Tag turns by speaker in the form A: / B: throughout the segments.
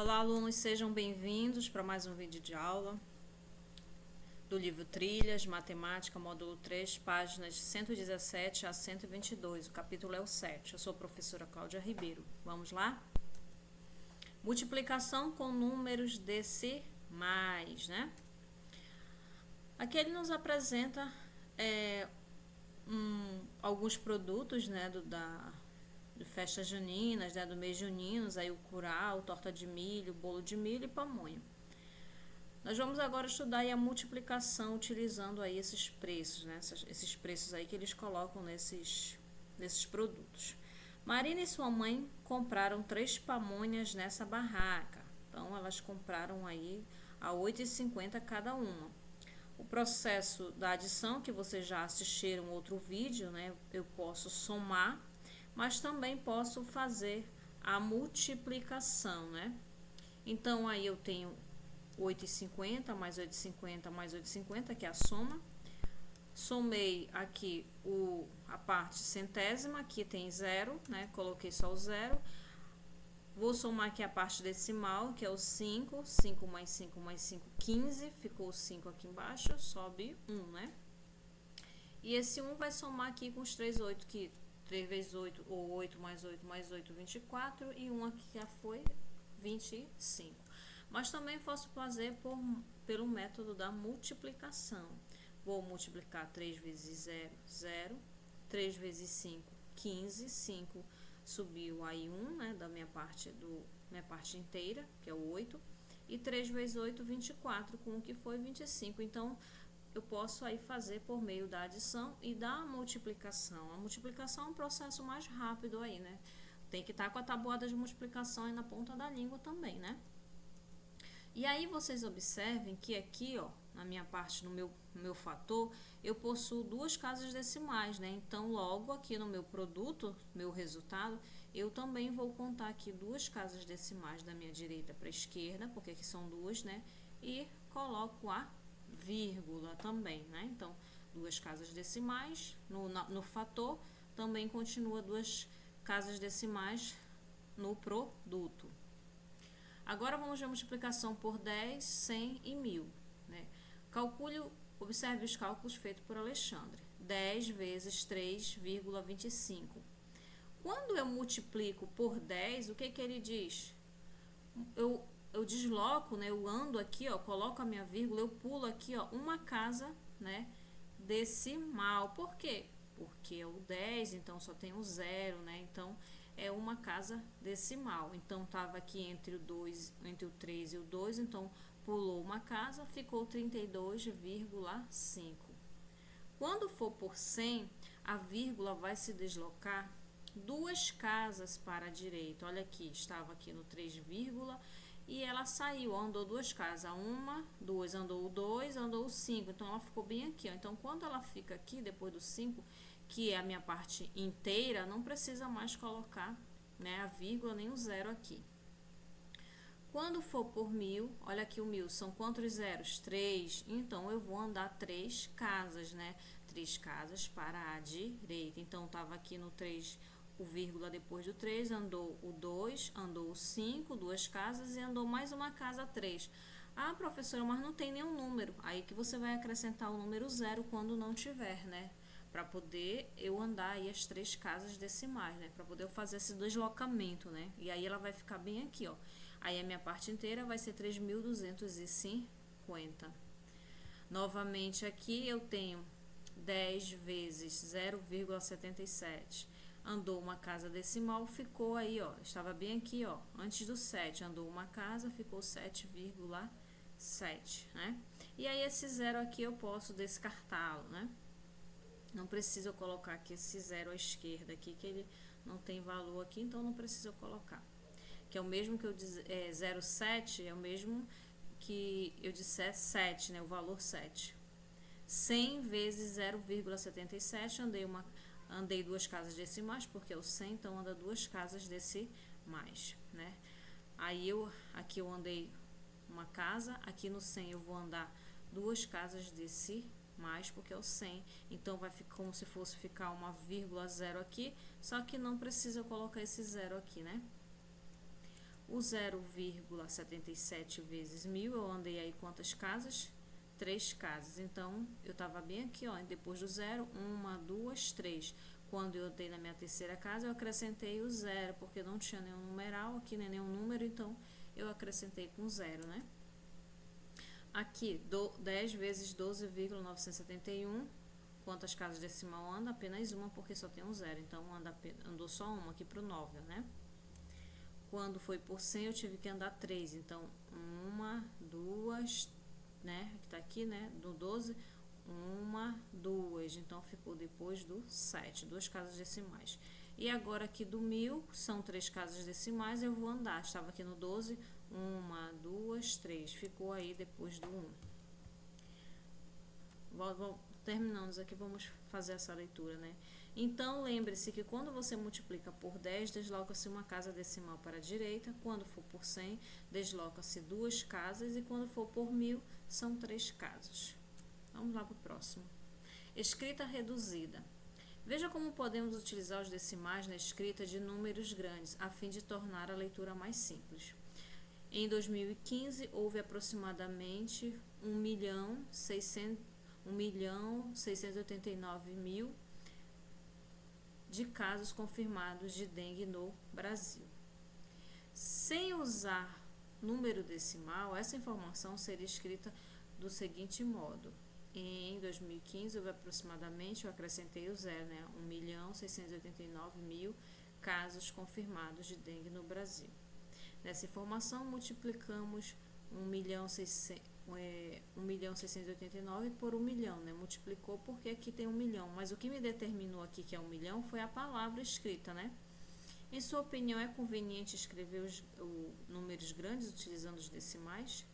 A: Olá, alunos, sejam bem-vindos para mais um vídeo de aula do livro Trilhas, Matemática, módulo 3, páginas 117 a 122. O capítulo é o 7. Eu sou a professora Cláudia Ribeiro. Vamos lá? Multiplicação com números decimais, né? Aqui ele nos apresenta alguns produtos, né, de festas juninas, né, do mês juninos, aí o curau, torta de milho, bolo de milho e pamonha. Nós vamos agora estudar aí a multiplicação utilizando aí esses preços, né, esses preços aí que eles colocam nesses produtos. Marina e sua mãe compraram 3 pamonhas nessa barraca. Então, elas compraram aí a R$ 8,50 cada uma. O processo da adição, que vocês já assistiram outro vídeo, né? Eu posso somar, mas também posso fazer a multiplicação, né? Então, aí eu tenho 8,50 mais 8,50 mais 8,50, que é a soma. Somei aqui a parte centésima, aqui tem zero, né? Coloquei só o zero. Vou somar aqui a parte decimal, que é o 5. 5 mais 5 mais 5, 15. Ficou o 5 aqui embaixo, sobe 1, né? E esse 1 vai somar aqui com os 3, 8, que 3 vezes 8, ou 8 mais 8 mais 8, 24. E 1 aqui já foi 25. Mas também posso fazer pelo método da multiplicação. Vou multiplicar 3 vezes 0, 0. 3 vezes 5, 15. 5 subiu aí 1, né, da minha parte inteira, que é o 8, e 3 vezes 8, 24, com o que foi 25. Então, eu posso aí fazer por meio da adição e da multiplicação. A multiplicação é um processo mais rápido aí, né? Tem que estar com a tabuada de multiplicação aí na ponta da língua também, né? E aí vocês observem que aqui, ó, na minha parte, no meu fator, eu possuo 2 casas decimais, né? Então, logo aqui no meu produto, meu resultado, eu também vou contar aqui 2 casas decimais da minha direita para a esquerda, porque aqui são 2, né? E coloco a vírgula também, né? Então, 2 casas decimais no fator, também continua 2 casas decimais no produto. Agora vamos ver a multiplicação por 10, 100 e 1000. Né? Observe os cálculos feitos por Alexandre. 10 vezes 3,25. Quando eu multiplico por 10, o que ele diz? Eu desloco, né? Eu ando aqui, ó, coloco a minha vírgula, eu pulo aqui, ó, uma casa, né, decimal. Por quê? Porque é o 10, então só tem o 0, né? Então, é uma casa decimal. Então, estava aqui entre o 3 e o 2, então pulou uma casa, ficou 32,5. Quando for por 100, a vírgula vai se deslocar 2 casas para a direita. Olha aqui, estava aqui no 3, e ela saiu, andou 2 casas. 1, 2, andou o 2, andou o 5. Então, ela ficou bem aqui, ó. Então, quando ela fica aqui, depois do 5, que é a minha parte inteira, não precisa mais colocar, né, a vírgula nem o zero aqui. Quando for por 1000, olha aqui o 1000, são quantos zeros? 3. Então, eu vou andar 3 casas, né? 3 casas para a direita. Então, estava aqui no 3, o vírgula depois do 3, andou o 2, andou o 5, 2 casas e andou mais uma casa, 3. Ah, professora, mas não tem nenhum número. Aí que você vai acrescentar o número 0 quando não tiver, né? Para poder eu andar aí as 3 casas decimais, né? Para poder eu fazer esse deslocamento, né? E aí ela vai ficar bem aqui, ó. Aí a minha parte inteira vai ser 3.250. Novamente aqui eu tenho 10 vezes 0,77. Andou uma casa decimal, ficou aí, ó. Estava bem aqui, ó. Antes do 7, andou uma casa, ficou 7,7, né? E aí esse zero aqui eu posso descartá-lo, né? Não precisa eu colocar aqui esse zero à esquerda aqui, que ele não tem valor aqui, então não precisa eu colocar. Que é o mesmo que eu disser 0,7, é o mesmo que eu disser 7, né? O valor 7. 100 vezes 0,77, andei 2 casas decimais, porque é o 100, então anda 2 casas decimais, né? Aí aqui eu andei uma casa, aqui no 100 eu vou andar 2 casas decimais, porque é o 100, então vai ficar como se fosse ficar uma vírgula zero aqui, só que não precisa eu colocar esse zero aqui, né? O 0,77 vezes 1000, eu andei aí quantas casas? 3 casas. Então, eu estava bem aqui, ó, depois do zero, 1, 2, 3. Quando eu andei na minha terceira casa, eu acrescentei o zero, porque não tinha nenhum numeral aqui, nem nenhum número, então eu acrescentei com zero, né? Aqui, 10 vezes 12,971. Quantas casas decimal anda? Apenas uma, porque só tem um zero. Então, andou só uma aqui pro 9, né? Quando foi por 100, eu tive que andar 3. Então, 1, 2, né? Que tá aqui, né? Do 12, 1, 2. Então, ficou depois do 7. 2 casas decimais. E agora aqui do 1000, são 3 casas decimais, eu vou andar. Estava aqui no 12, 1, 2, 3. Ficou aí depois do 1. Terminamos aqui, vamos fazer essa leitura, né? Então, lembre-se que quando você multiplica por 10, desloca-se uma casa decimal para a direita. Quando for por 100, desloca-se 2 casas. E quando for por 1000, são 3 casas. Vamos lá para o próximo. Escrita reduzida. Veja como podemos utilizar os decimais na escrita de números grandes, a fim de tornar a leitura mais simples. Em 2015, houve aproximadamente 1.689.000 de casos confirmados de dengue no Brasil. Sem usar número decimal, essa informação seria escrita do seguinte modo. Em 2015, houve aproximadamente, eu acrescentei o zero, né? 1.689.000 casos confirmados de dengue no Brasil. Nessa informação, multiplicamos 1.689 por 1 milhão, né? Multiplicou porque aqui tem 1 milhão, mas o que me determinou aqui que é 1 milhão foi a palavra escrita, né? Em sua opinião, é conveniente escrever os números grandes utilizando os decimais?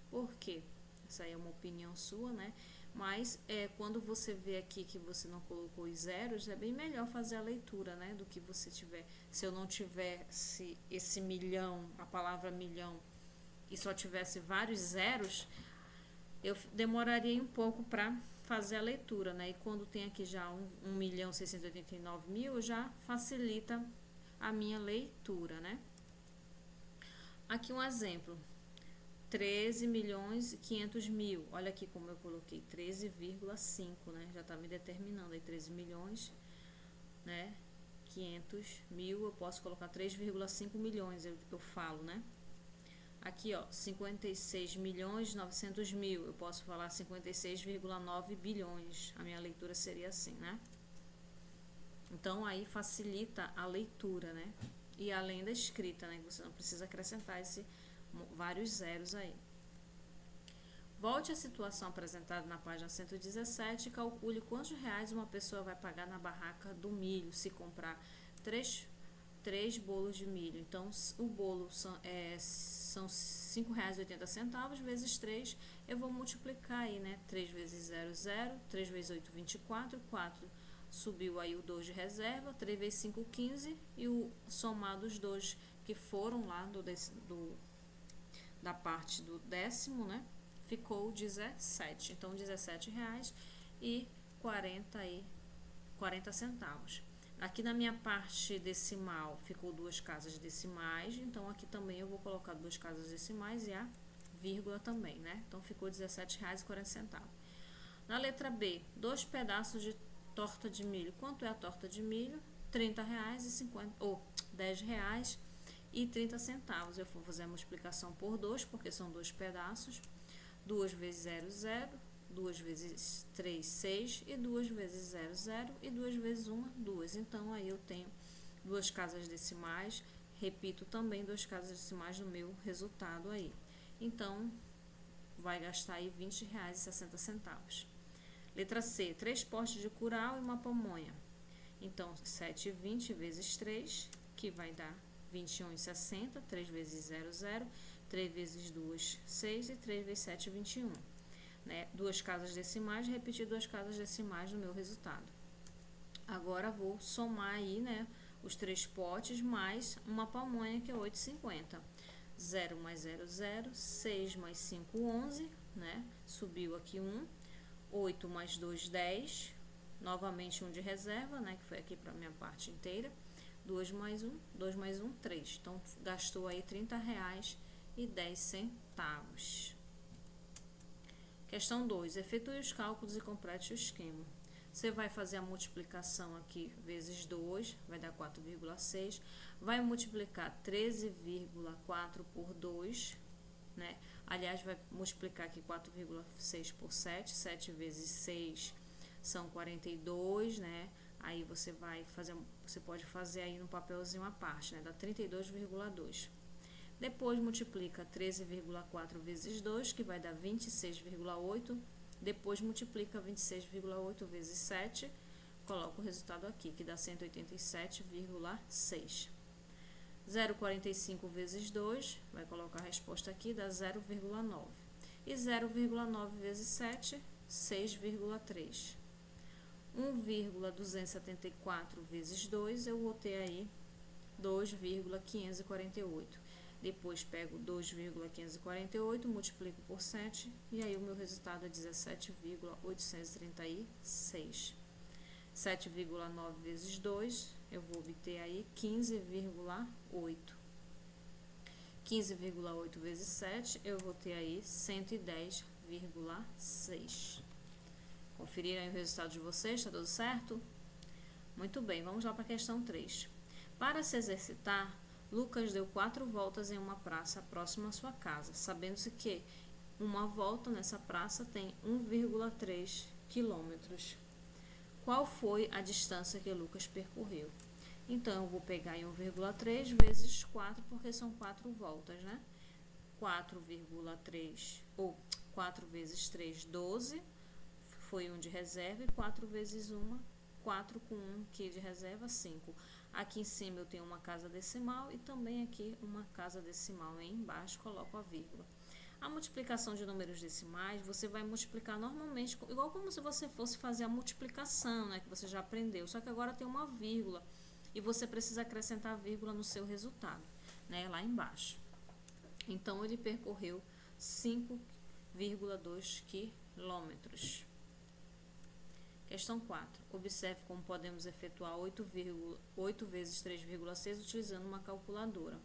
A: Por quê? Essa aí é uma opinião sua, né? Mas quando você vê aqui que você não colocou os zeros, é bem melhor fazer a leitura, né? Do que você tiver. Se eu não tivesse esse milhão, a palavra milhão, e só tivesse vários zeros, eu demoraria um pouco para fazer a leitura, né? E quando tem aqui já 1.689.000, já facilita a minha leitura, né? Aqui um exemplo. 13.500.000. Olha aqui como eu coloquei 13,5, né? Já tá me determinando aí 13 milhões, né? 500.000, eu posso colocar 3,5 milhões, eu falo, né? Aqui, ó, 56.900.000, eu posso falar 56,9 bilhões. A minha leitura seria assim, né? Então, aí facilita a leitura, né? E além da escrita, né? Você não precisa acrescentar vários zeros aí. Volte à situação apresentada na página 117 e calcule quantos reais uma pessoa vai pagar na barraca do milho se comprar três bolos de milho. Então, o bolo são R$ 5,80 vezes 3. Eu vou multiplicar aí, né? 3 vezes 0, 0. 3 vezes 8, 24. 4 subiu aí o 2 de reserva. 3 vezes 5, 15. E o somado os dois que foram lá da parte do décimo, né? Ficou 17. Então, R$17,40. Aqui na minha parte decimal ficou 2 casas decimais, então aqui também eu vou colocar 2 casas decimais e a vírgula também, né? Então ficou R$17,40. Na letra B, 2 pedaços de torta de milho. Quanto é a torta de milho? R$30,50 ou R$10,30. Eu vou fazer a multiplicação por 2, porque são 2 pedaços. 2 vezes 0, 0. 2 vezes 3, 6, e 2 vezes 0, 0, e 2 vezes 1, 2. Então, aí eu tenho 2 casas decimais, repito também 2 casas decimais no meu resultado aí. Então, vai gastar aí R$20,60. Letra C, 3 potes de curau e uma pamonha. Então, 7,20 vezes 3, que vai dar 21,60, 3 vezes 0, 0, 3 vezes 2, 6, e 3 vezes 7, 21. Né? 2 casas decimais, repetir 2 casas decimais no meu resultado. Agora vou somar aí, né, os 3 potes mais uma pamonha, que é 8,50. 0 mais 0, 0. 6 mais 5, 11, né? Subiu aqui 1. 8 mais 2, 10. Novamente 1 de reserva, né, que foi aqui para minha parte inteira. 2 mais 1, 2 mais 1, 3. Então, gastou aí R$ 30,10. Questão 2. Efetue os cálculos e complete o esquema. Você vai fazer a multiplicação aqui vezes 2, vai dar 4,6. Vai multiplicar 13,4 por 2, né? Aliás, vai multiplicar aqui 4,6 por 7. 7 vezes 6 são 42, né? Aí você pode fazer aí no papelzinho à parte, né? Dá 32,2. Depois multiplica 13,4 vezes 2, que vai dar 26,8. Depois multiplica 26,8 vezes 7, coloca o resultado aqui, que dá 187,6. 0,45 vezes 2, vai colocar a resposta aqui, dá 0,9. E 0,9 vezes 7, 6,3. 1,274 vezes 2, eu vou ter aí 2,548. Depois pego 2,548, multiplico por 7, e aí o meu resultado é 17,836. 7,9 vezes 2, eu vou obter aí 15,8. 15,8 vezes 7, eu vou ter aí 110,6. Conferiram aí o resultado de vocês, tá tudo certo? Muito bem, vamos lá para a questão 3. Para se exercitar, Lucas deu 4 voltas em uma praça próxima à sua casa, sabendo-se que uma volta nessa praça tem 1,3 quilômetros. Qual foi a distância que Lucas percorreu? Então, eu vou pegar em 1,3 vezes 4, porque são 4 voltas, né? 4,3, ou 4 vezes 3, 12, foi 1 de reserva, e 4 vezes 1, 4 com 1 aqui de reserva, 5. Aqui em cima eu tenho uma casa decimal e também aqui uma casa decimal. E embaixo coloco a vírgula. A multiplicação de números decimais, você vai multiplicar normalmente, igual como se você fosse fazer a multiplicação, né, que você já aprendeu. Só que agora tem uma vírgula e você precisa acrescentar a vírgula no seu resultado, né, lá embaixo. Então, ele percorreu 5,2 quilômetros. Questão 4. Observe como podemos efetuar 8 vezes 3,6 utilizando uma calculadora.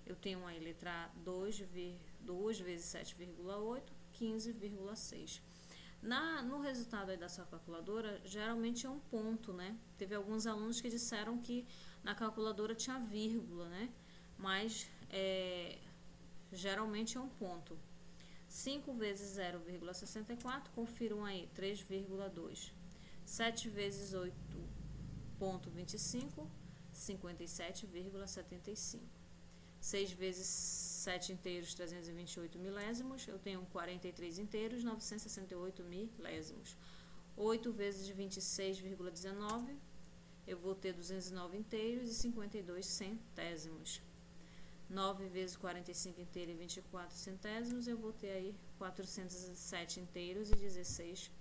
A: Eu tenho aí letra A, 2 vezes 7,8, 15,6. No resultado aí da sua calculadora, geralmente é um ponto, né? Teve alguns alunos que disseram que na calculadora tinha vírgula, né? Mas geralmente é um ponto. 5 vezes 0,64, confiram aí, 3,2. 7 vezes 8,25, 57,75. 6 vezes 7 inteiros, 328 milésimos, eu tenho 43 inteiros, 968 milésimos. 8 vezes 26,19, eu vou ter 209 inteiros e 52 centésimos. 9 vezes 45 inteiros e 24 centésimos, eu vou ter aí 407 inteiros e 16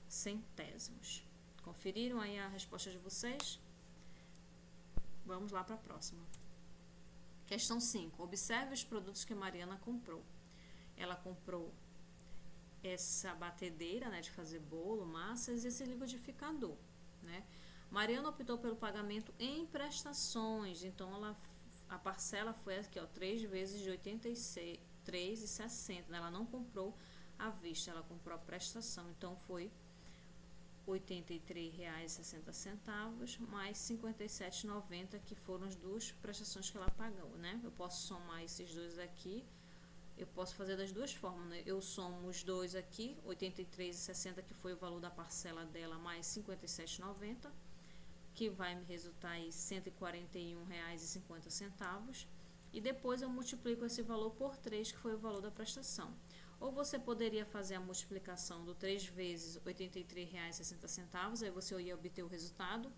A: centésimos. Conferiram aí a resposta de vocês? Vamos lá para a próxima. Questão 5. Observe os produtos que Mariana comprou. Ela comprou essa batedeira, né, de fazer bolo, massas, e esse liquidificador, né? Mariana optou pelo pagamento em prestações, então a parcela foi aqui, ó, 3 vezes de 83,60, né? Ela não comprou à vista, ela comprou a prestação, então foi R$ 83,60 mais R$ 57,90, que foram as duas prestações que ela pagou, né? Eu posso somar esses dois aqui, eu posso fazer das duas formas, né? Eu somo os dois aqui, R$ 83,60, que foi o valor da parcela dela, mais R$ 57,90, que vai me resultar aí R$ 141,50, e depois eu multiplico esse valor por 3, que foi o valor da prestação. Ou você poderia fazer a multiplicação do 3 vezes R$ 83,60, aí você ia obter o resultado,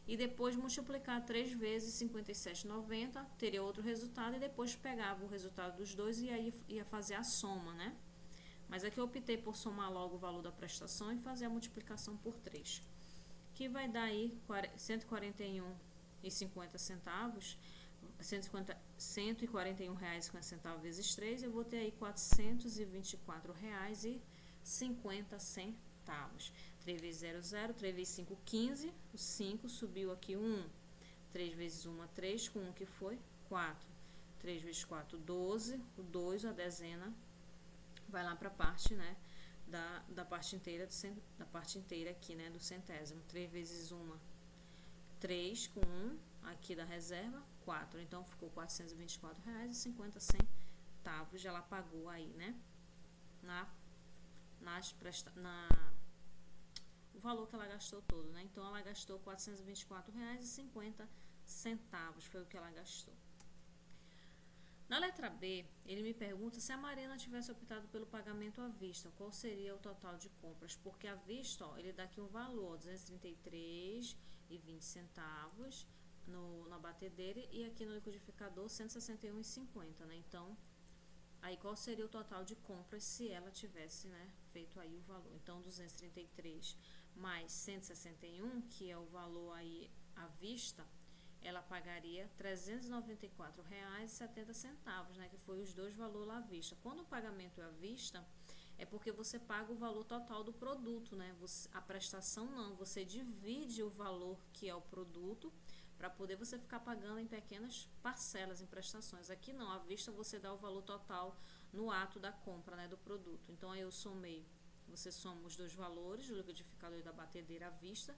A: e depois multiplicar 3 vezes R$ 57,90, teria outro resultado, e depois pegava o resultado dos dois e aí ia fazer a soma, né? Mas aqui eu optei por somar logo o valor da prestação e fazer a multiplicação por 3, que vai dar aí R$ 141,50, R$ 141,50 vezes 3, eu vou ter aí R$ 424,50. 3 vezes 0, 0, 3 vezes 5, 15, o 5 subiu aqui 1, 3 vezes 1, 3, com 1 que foi 4. 3 vezes 4, 12. O 2, a dezena, vai lá para a parte, né, da parte inteira, da parte inteira aqui, né, do centésimo. 3 vezes 1, 3, com 1, aqui da reserva, 4. Então, ficou R$ 424,50. Ela pagou aí, né, o valor que ela gastou todo, né? Então, ela gastou R$ 424,50, foi o que ela gastou. Na letra B, ele me pergunta se a Marina tivesse optado pelo pagamento à vista, qual seria o total de compras? Porque à vista, ó, ele dá aqui um valor, R$ 233,20 na batedeira e aqui no liquidificador R$ 161,50, né? Então, aí qual seria o total de compras se ela tivesse, né, feito aí o valor? Então, 233 mais 161, que é o valor aí à vista, ela pagaria R$ 394,70, né, que foi os dois valores à vista. Quando o pagamento é à vista, é porque você paga o valor total do produto, né? A prestação não, você divide o valor que é o produto para poder você ficar pagando em pequenas parcelas, em prestações. Aqui não, à vista você dá o valor total no ato da compra, né, do produto. Então aí eu somei, você soma os dois valores, do liquidificador e da batedeira à vista,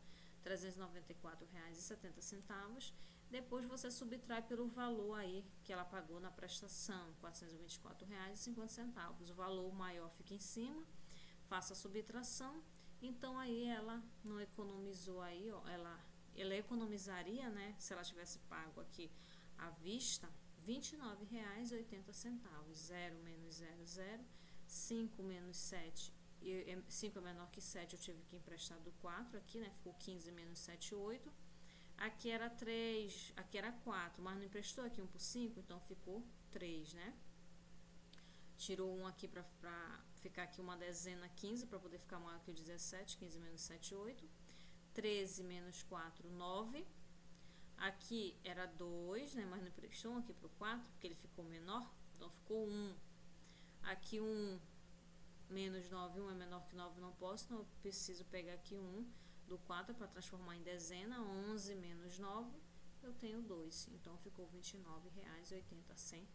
A: R$ 394,70. Depois você subtrai pelo valor aí que ela pagou na prestação, R$ 424,50. O valor maior fica em cima, faça a subtração. Então aí ela não economizou aí, ó, ela economizaria, né, se ela tivesse pago aqui à vista, R$ 29,80. 0 menos 0, 0. 5 menos 7. 5 é menor que 7, eu tive que emprestar do 4 aqui, né? Ficou 15 menos 7, 8. Aqui era 3, aqui era 4, mas não emprestou aqui 1 por 5, então ficou 3, né? Tirou 1 aqui pra ficar aqui uma dezena 15, para poder ficar maior que o 17, 15 menos 7, 8. 13 menos 4, 9. Aqui era 2, né? Mas não emprestou aqui pro 4, porque ele ficou menor, então ficou 1. Aqui 1 menos 9, 1 é menor que 9, não posso, então eu preciso pegar aqui 1 do 4 para transformar em dezena. 11 menos 9, eu tenho 2, então ficou R$ 29,80.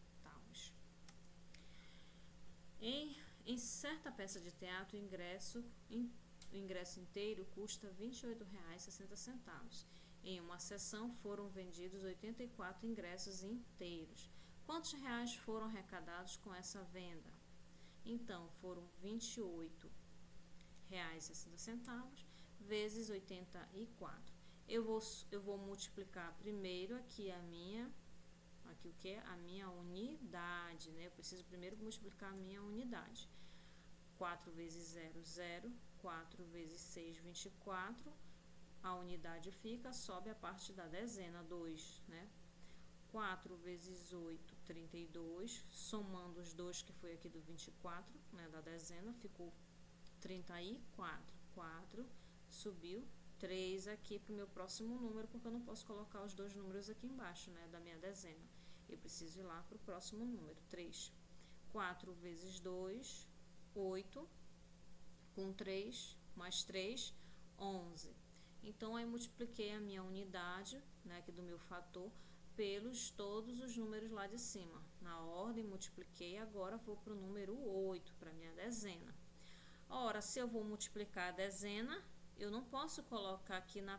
A: Em certa peça de teatro, o ingresso inteiro custa R$ 28,60. Em uma sessão foram vendidos 84 ingressos inteiros. Quantos reais foram arrecadados com essa venda? Então, foram R$ 28,60 vezes 84. Eu vou multiplicar primeiro aqui o que é? A minha unidade, né? Eu preciso primeiro multiplicar a minha unidade. 4 vezes 0, 0. 4 vezes 6, 24. A unidade fica, sobe a parte da dezena, 2, né? 4 vezes 8, 32. Somando os 2 que foi aqui do 24, né, da dezena, ficou 34. 4, subiu 3 aqui para o meu próximo número, porque eu não posso colocar os dois números aqui embaixo, né, da minha dezena. Eu preciso ir lá para o próximo número, 3. 4 vezes 2, 8. Com 3, mais 3, 11. Então, aí multipliquei a minha unidade, né, aqui do meu fator, pelos todos os números lá de cima. Na ordem, multipliquei, agora vou para o número 8, para a minha dezena. Ora, se eu vou multiplicar a dezena, eu não posso colocar aqui na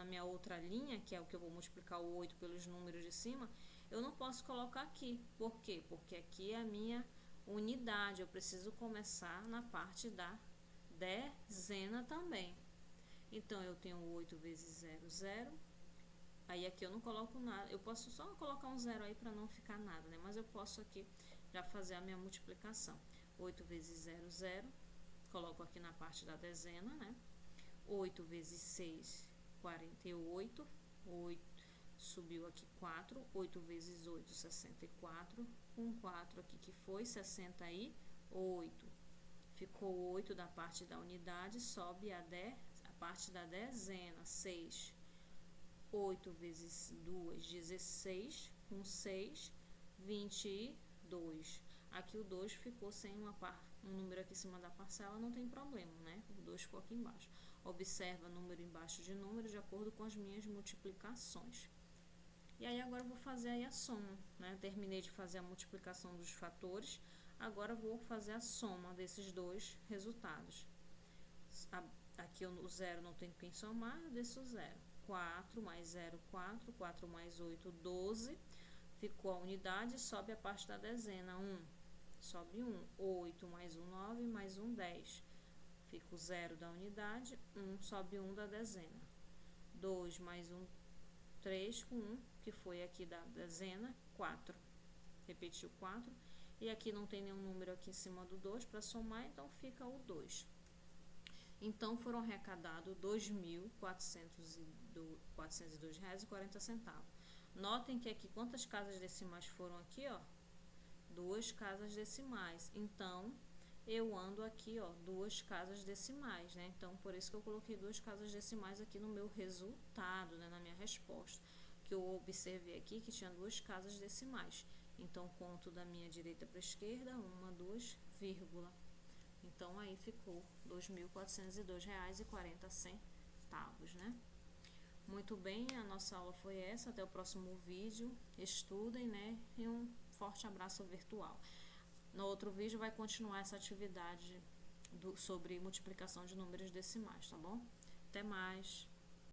A: minha outra linha, que é o que eu vou multiplicar o 8 pelos números de cima, eu não posso colocar aqui. Por quê? Porque aqui é a minha unidade, eu preciso começar na parte da dezena também. Então, eu tenho 8 vezes 0, 0. Aí aqui eu não coloco nada, eu posso só colocar um 0 aí para não ficar nada, né? Mas eu posso aqui já fazer a minha multiplicação. 8 vezes 0, 0. Coloco aqui na parte da dezena, né? 8 vezes 6, 48. 8, subiu aqui 4. 8 vezes 8, 64. Com 4 aqui que foi 68. Ficou 8 da parte da unidade, sobe a parte da dezena, 6. 8 vezes 2, 16. Com 6, 22. Aqui o 2 ficou sem um número aqui em cima da parcela, não tem problema, né? O 2 ficou aqui embaixo. Observa número embaixo de número de acordo com as minhas multiplicações. E aí agora eu vou fazer aí a soma, né? Terminei de fazer a multiplicação dos fatores, agora eu vou fazer a soma desses dois resultados. Aqui o zero não tem quem somar, eu desço o zero. 4 mais 0, 4. 4 mais 8, 12. Ficou a unidade, sobe a parte da dezena, 1. Sobe 1. 8 mais 1, 9, mais 1, 10. Fica o 0 da unidade, 1, sobe 1 da dezena. 2 mais 1, 3 com 1, que foi aqui da dezena, 4. Repetiu 4. E aqui não tem nenhum número aqui em cima do 2 para somar, então fica o 2. Então, foram arrecadados R$ 2.402,40. Notem que aqui, quantas casas decimais foram aqui, ó? 2 casas decimais. Então, eu ando aqui, ó, 2 casas decimais, né? Então, por isso que eu coloquei 2 casas decimais aqui no meu resultado, né? Na minha resposta. Que eu observei aqui que tinha 2 casas decimais. Então, conto da minha direita para a esquerda, 1, 2, vírgula. Então, aí ficou R$ 2.402,40, né? Muito bem, a nossa aula foi essa. Até o próximo vídeo. Estudem, né? E um forte abraço virtual. No outro vídeo vai continuar essa atividade sobre multiplicação de números decimais, tá bom? Até mais!